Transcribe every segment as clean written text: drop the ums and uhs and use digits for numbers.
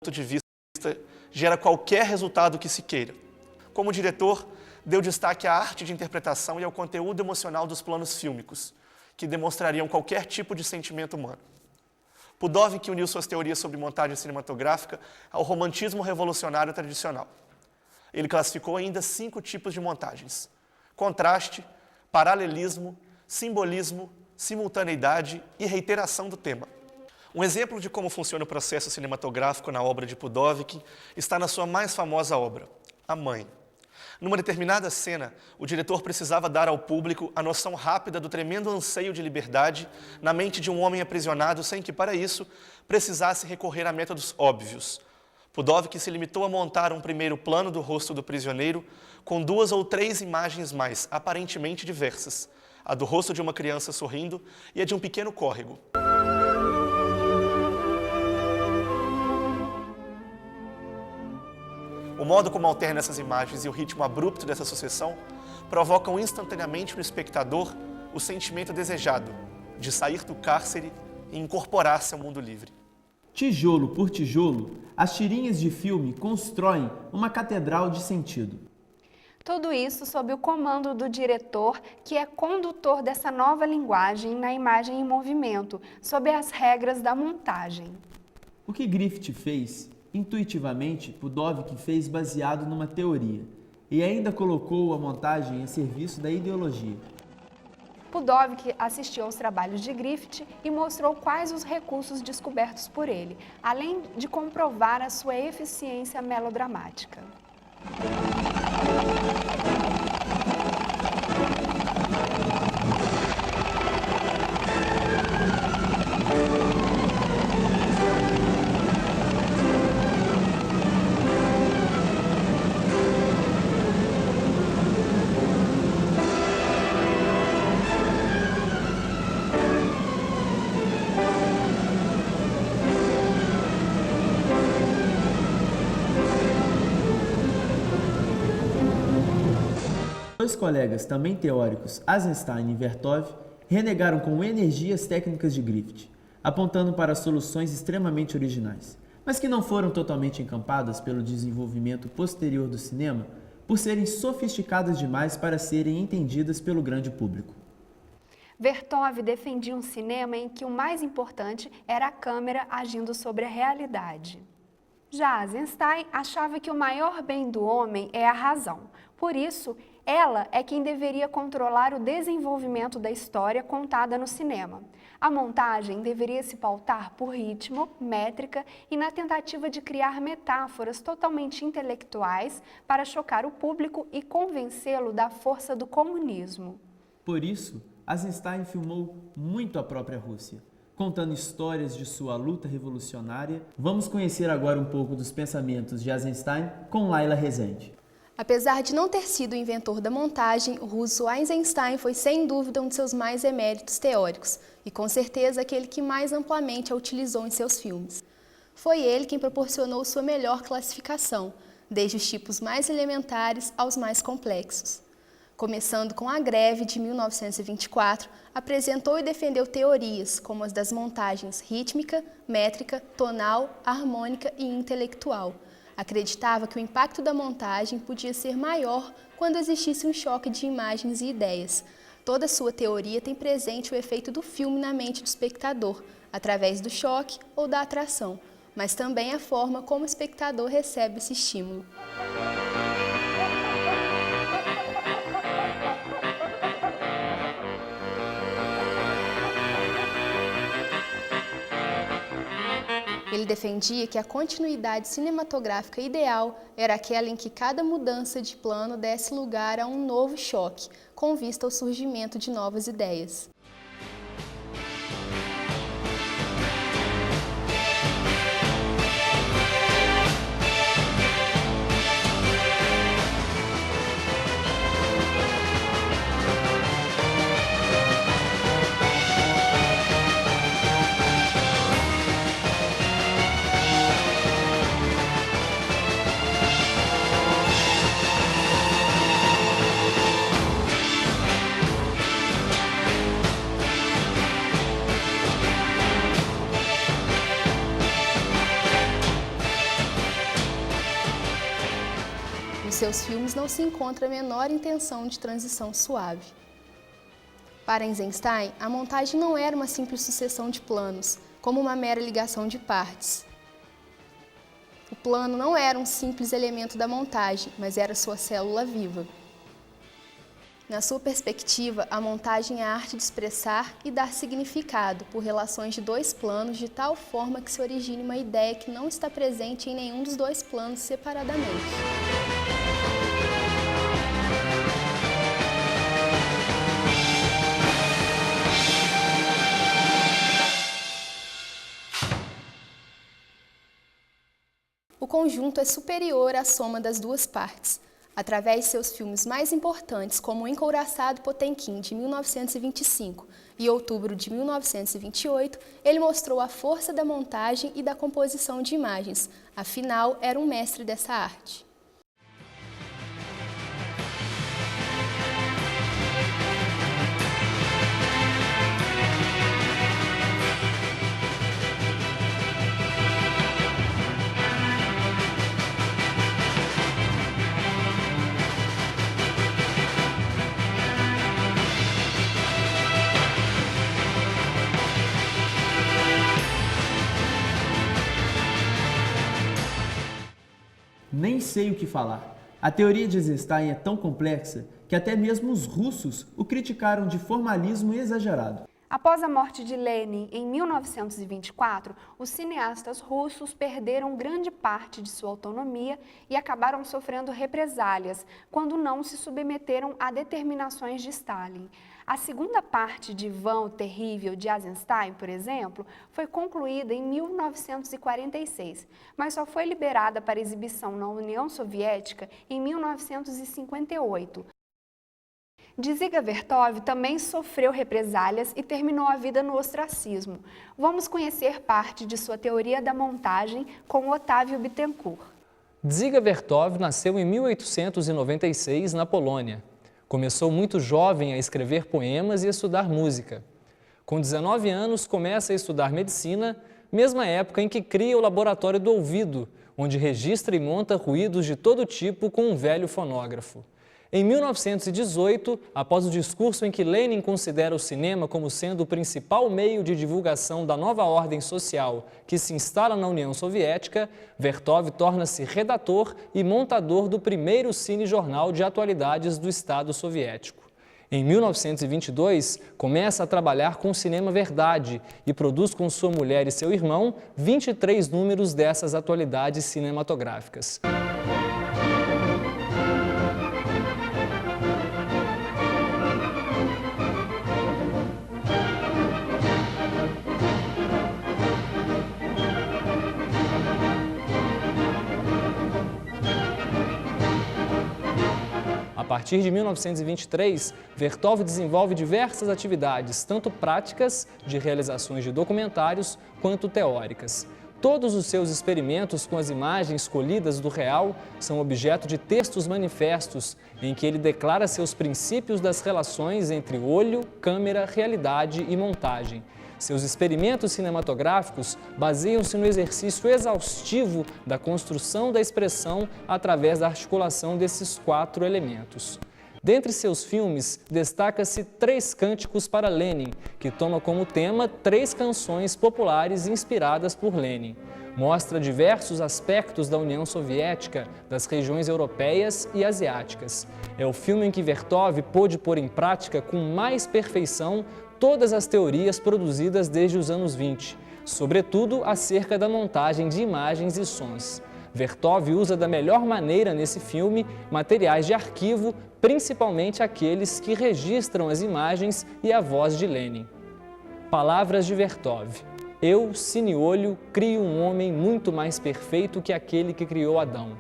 de vista gera qualquer resultado que se queira. Como diretor, deu destaque à arte de interpretação e ao conteúdo emocional dos planos fílmicos, que demonstrariam qualquer tipo de sentimento humano. Pudovik uniu suas teorias sobre montagem cinematográfica ao romantismo revolucionário tradicional. Ele classificou ainda 5 tipos de montagens: contraste, paralelismo, simbolismo, simultaneidade e reiteração do tema. Um exemplo de como funciona o processo cinematográfico na obra de Pudovik está na sua mais famosa obra, A Mãe. Numa determinada cena, o diretor precisava dar ao público a noção rápida do tremendo anseio de liberdade na mente de um homem aprisionado sem que, para isso, precisasse recorrer a métodos óbvios. Pudovik se limitou a montar um primeiro plano do rosto do prisioneiro com 2 ou 3 imagens mais, aparentemente diversas, a do rosto de uma criança sorrindo e a de um pequeno córrego. O modo como alterna essas imagens e o ritmo abrupto dessa sucessão provocam instantaneamente no espectador o sentimento desejado de sair do cárcere e incorporar-se ao mundo livre. Tijolo por tijolo, as tirinhas de filme constroem uma catedral de sentido. Tudo isso sob o comando do diretor, que é condutor dessa nova linguagem na imagem em movimento, sob as regras da montagem. O que Griffith fez, intuitivamente, Pudovik fez baseado numa teoria, e ainda colocou a montagem a serviço da ideologia. Pudovik assistiu aos trabalhos de Griffith e mostrou quais os recursos descobertos por ele, além de comprovar a sua eficiência melodramática. Dois colegas, também teóricos, Eisenstein e Vertov, renegaram com energia as técnicas de Griffith, apontando para soluções extremamente originais, mas que não foram totalmente encampadas pelo desenvolvimento posterior do cinema por serem sofisticadas demais para serem entendidas pelo grande público. Vertov defendia um cinema em que o mais importante era a câmera agindo sobre a realidade. Já Eisenstein achava que o maior bem do homem é a razão. Por isso, ela é quem deveria controlar o desenvolvimento da história contada no cinema. A montagem deveria se pautar por ritmo, métrica e na tentativa de criar metáforas totalmente intelectuais para chocar o público e convencê-lo da força do comunismo. Por isso, Eisenstein filmou muito a própria Rússia. Contando histórias de sua luta revolucionária, vamos conhecer agora um pouco dos pensamentos de Eisenstein com Laila Rezende. Apesar de não ter sido o inventor da montagem, o russo Eisenstein foi sem dúvida um de seus mais eméritos teóricos e com certeza aquele que mais amplamente a utilizou em seus filmes. Foi ele quem proporcionou sua melhor classificação, desde os tipos mais elementares aos mais complexos. Começando com A Greve, de 1924, apresentou e defendeu teorias como as das montagens rítmica, métrica, tonal, harmônica e intelectual. Acreditava que o impacto da montagem podia ser maior quando existisse um choque de imagens e ideias. Toda sua teoria tem presente o efeito do filme na mente do espectador, através do choque ou da atração, mas também a forma como o espectador recebe esse estímulo. Ele defendia que a continuidade cinematográfica ideal era aquela em que cada mudança de plano desse lugar a um novo choque, com vista ao surgimento de novas ideias. seus filmes não se encontra a menor intenção de transição suave. Para Eisenstein, a montagem não era uma simples sucessão de planos, como uma mera ligação de partes. O plano não era um simples elemento da montagem, mas era sua célula viva. Na sua perspectiva, a montagem é a arte de expressar e dar significado por relações de dois planos de tal forma que se origine uma ideia que não está presente em nenhum dos dois planos separadamente. O conjunto é superior à soma das duas partes. Através de seus filmes mais importantes, como O Encouraçado Potemkin, de 1925, e Outubro, de 1928, ele mostrou a força da montagem e da composição de imagens. Afinal, era um mestre dessa arte. Nem sei o que falar. A teoria de Eisenstein é tão complexa que até mesmo os russos o criticaram de formalismo exagerado. Após a morte de Lenin em 1924, os cineastas russos perderam grande parte de sua autonomia e acabaram sofrendo represálias quando não se submeteram a determinações de Stalin. A segunda parte de Ivan o Terrível de Eisenstein, por exemplo, foi concluída em 1946, mas só foi liberada para exibição na União Soviética em 1958. Dziga Vertov também sofreu represálias e terminou a vida no ostracismo. Vamos conhecer parte de sua teoria da montagem com Otávio Bittencourt. Dziga Vertov nasceu em 1896 na Polônia. Começou muito jovem a escrever poemas e a estudar música. Com 19 anos, começa a estudar medicina, mesma época em que cria o Laboratório do Ouvido, onde registra e monta ruídos de todo tipo com um velho fonógrafo. Em 1918, após o discurso em que Lenin considera o cinema como sendo o principal meio de divulgação da nova ordem social que se instala na União Soviética, Vertov torna-se redator e montador do primeiro cinejornal de atualidades do Estado soviético. Em 1922, começa a trabalhar com o Cinema Verdade e produz com sua mulher e seu irmão 23 números dessas atualidades cinematográficas. A partir de 1923, Vertov desenvolve diversas atividades, tanto práticas, de realizações de documentários, quanto teóricas. Todos os seus experimentos com as imagens escolhidas do real são objeto de textos manifestos, em que ele declara seus princípios das relações entre olho, câmera, realidade e montagem. Seus experimentos cinematográficos baseiam-se no exercício exaustivo da construção da expressão através da articulação desses 4 elementos. Dentre seus filmes, destaca-se 3 Cânticos para Lenin, que toma como tema 3 canções populares inspiradas por Lenin. Mostra diversos aspectos da União Soviética, das regiões europeias e asiáticas. É o filme em que Vertov pôde pôr em prática com mais perfeição todas as teorias produzidas desde os anos 20, sobretudo acerca da montagem de imagens e sons. Vertov usa da melhor maneira nesse filme materiais de arquivo, principalmente aqueles que registram as imagens e a voz de Lenin. Palavras de Vertov. Eu, cineolho, crio um homem muito mais perfeito que aquele que criou Adão.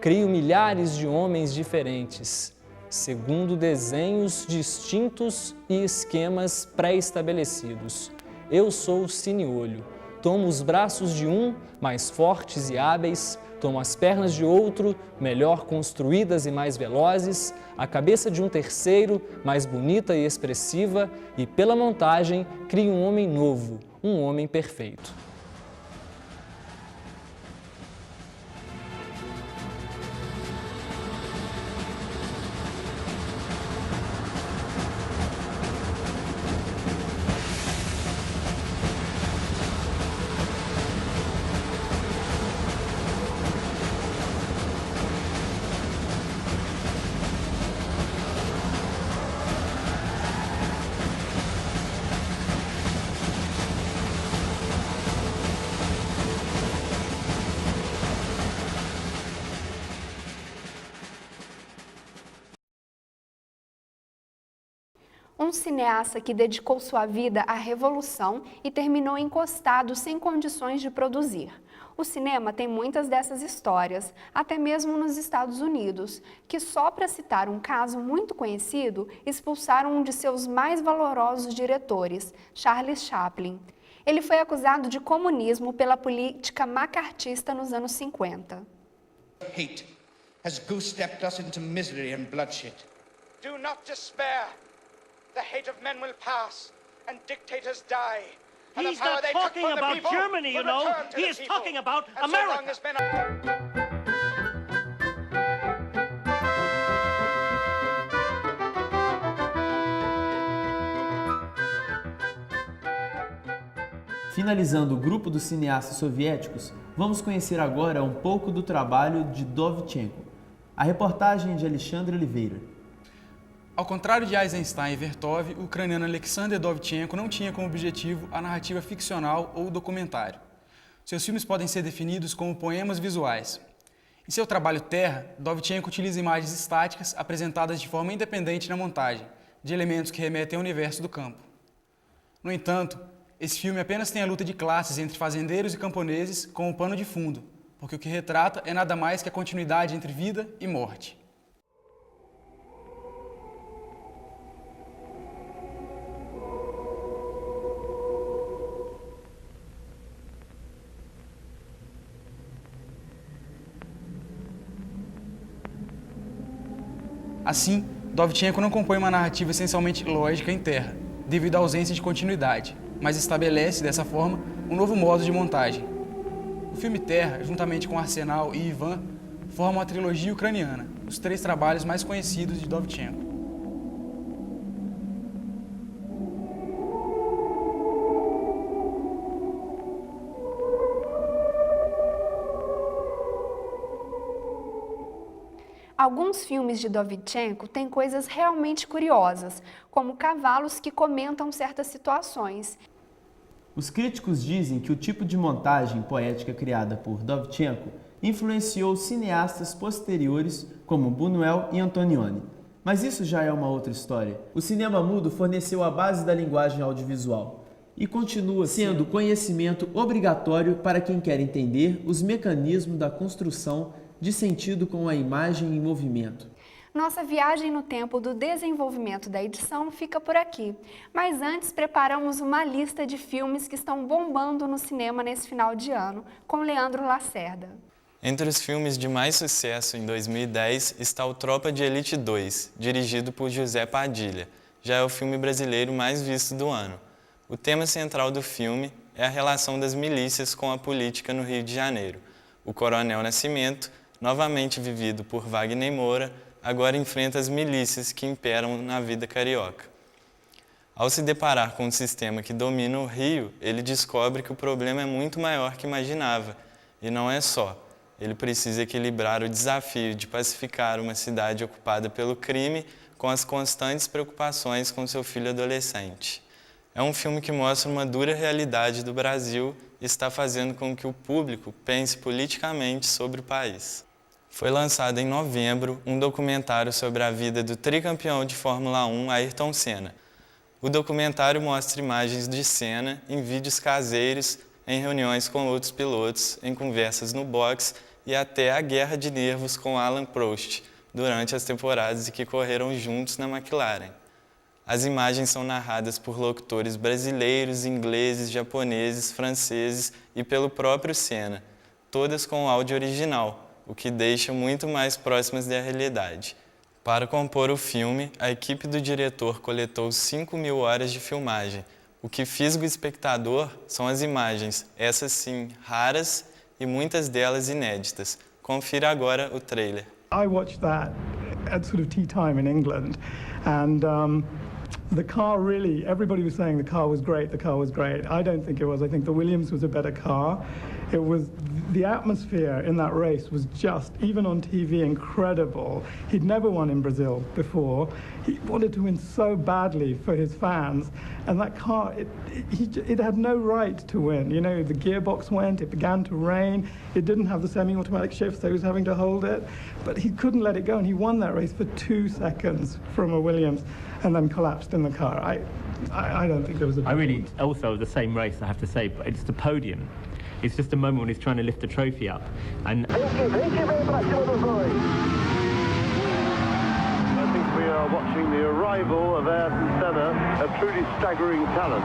Crio milhares de homens diferentes, segundo desenhos distintos e esquemas pré-estabelecidos. Eu sou o cineolho. Tomo os braços de um, mais fortes e hábeis, tomo as pernas de outro, melhor construídas e mais velozes, a cabeça de um terceiro, mais bonita e expressiva, e pela montagem crio um homem novo, um homem perfeito. Um cineasta que dedicou sua vida à revolução e terminou encostado sem condições de produzir. O cinema tem muitas dessas histórias, até mesmo nos Estados Unidos, que só para citar um caso muito conhecido, expulsaram um de seus mais valorosos diretores, Charles Chaplin. Ele foi acusado de comunismo pela política macartista nos anos 50. Hate has goose-stepped us into misery and bloodshed. Do not despair. The hate of men will pass and dictators die. And He's the power not they took talking from the about people Germany, you will know. return to He the is people. talking about And so long America. as men Finalizando o grupo dos cineastas soviéticos, vamos conhecer agora um pouco do trabalho de Dovchenko. A reportagem de Alexandre Oliveira. Ao contrário de Eisenstein e Vertov, o ucraniano Alexander Dovchenko não tinha como objetivo a narrativa ficcional ou documentário. Seus filmes podem ser definidos como poemas visuais. Em seu trabalho Terra, Dovchenko utiliza imagens estáticas apresentadas de forma independente na montagem, de elementos que remetem ao universo do campo. No entanto, esse filme apenas tem a luta de classes entre fazendeiros e camponeses como pano de fundo, porque o que retrata é nada mais que a continuidade entre vida e morte. Assim, Dovchenko não compõe uma narrativa essencialmente lógica em Terra, devido à ausência de continuidade, mas estabelece, dessa forma, um novo modo de montagem. O filme Terra, juntamente com Arsenal e Ivan, formam a trilogia ucraniana, os 3 trabalhos mais conhecidos de Dovchenko. Alguns filmes de Dovchenko têm coisas realmente curiosas, como cavalos que comentam certas situações. Os críticos dizem que o tipo de montagem poética criada por Dovchenko influenciou cineastas posteriores como Buñuel e Antonioni. Mas isso já é uma outra história. O cinema mudo forneceu a base da linguagem audiovisual e continua sendo conhecimento obrigatório para quem quer entender os mecanismos da construção de sentido com a imagem em movimento. Nossa viagem no tempo do desenvolvimento da edição fica por aqui. Mas antes, preparamos uma lista de filmes que estão bombando no cinema nesse final de ano, com Leandro Lacerda. Entre os filmes de mais sucesso em 2010 está o Tropa de Elite 2, dirigido por José Padilha. Já é o filme brasileiro mais visto do ano. O tema central do filme é a relação das milícias com a política no Rio de Janeiro. O Coronel Nascimento, novamente vivido por Wagner Moura, agora enfrenta as milícias que imperam na vida carioca. Ao se deparar com um sistema que domina o Rio, ele descobre que o problema é muito maior que imaginava, e não é só. Ele precisa equilibrar o desafio de pacificar uma cidade ocupada pelo crime com as constantes preocupações com seu filho adolescente. É um filme que mostra uma dura realidade do Brasil e está fazendo com que o público pense politicamente sobre o país. Foi lançado em novembro um documentário sobre a vida do tricampeão de Fórmula 1, Ayrton Senna. O documentário mostra imagens de Senna em vídeos caseiros, em reuniões com outros pilotos, em conversas no box e até a guerra de nervos com Alan Prost, durante as temporadas em que correram juntos na McLaren. As imagens são narradas por locutores brasileiros, ingleses, japoneses, franceses e pelo próprio Senna, todas com áudio original, o que deixa muito mais próximas da realidade. Para compor o filme, a equipe do diretor coletou 5.000 horas de filmagem. O que fisga o espectador são as imagens, essas sim, raras e muitas delas inéditas. Confira agora o trailer. I watched that at sort of tea time in England, and the car really, everybody was saying the car was great, I don't think it was. I think the Williams was a better car. It was the atmosphere in that race was just, even on TV, incredible. He'd never won in Brazil before. He wanted to win so badly for his fans, and that car, it had no right to win. You know, the gearbox went, it began to rain, it didn't have the semi-automatic shift, so he was having to hold it, but he couldn't let it go, and he won that race for 2 seconds from a Williams, and then collapsed in the car. I don't think there was a... I really, also the same race, I have to say, but it's the podium. It's just a moment when he's trying to lift the trophy up. And I think we are watching the arrival of Ayrton Senna, a truly staggering talent.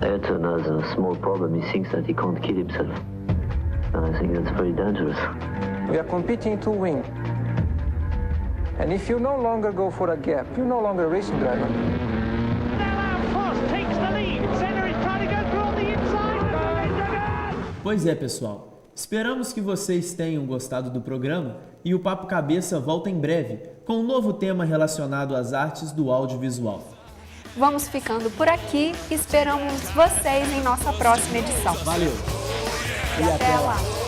Ayrton has a small problem. He thinks that he can't kill himself. And I think that's very dangerous. We are competing to win. And if you no longer go for a gap, you're no longer a racing driver. Pois é, pessoal. Esperamos que vocês tenham gostado do programa e o Papo Cabeça volta em breve com um novo tema relacionado às artes do audiovisual. Vamos ficando por aqui. Esperamos vocês em nossa próxima edição. Valeu! E até lá!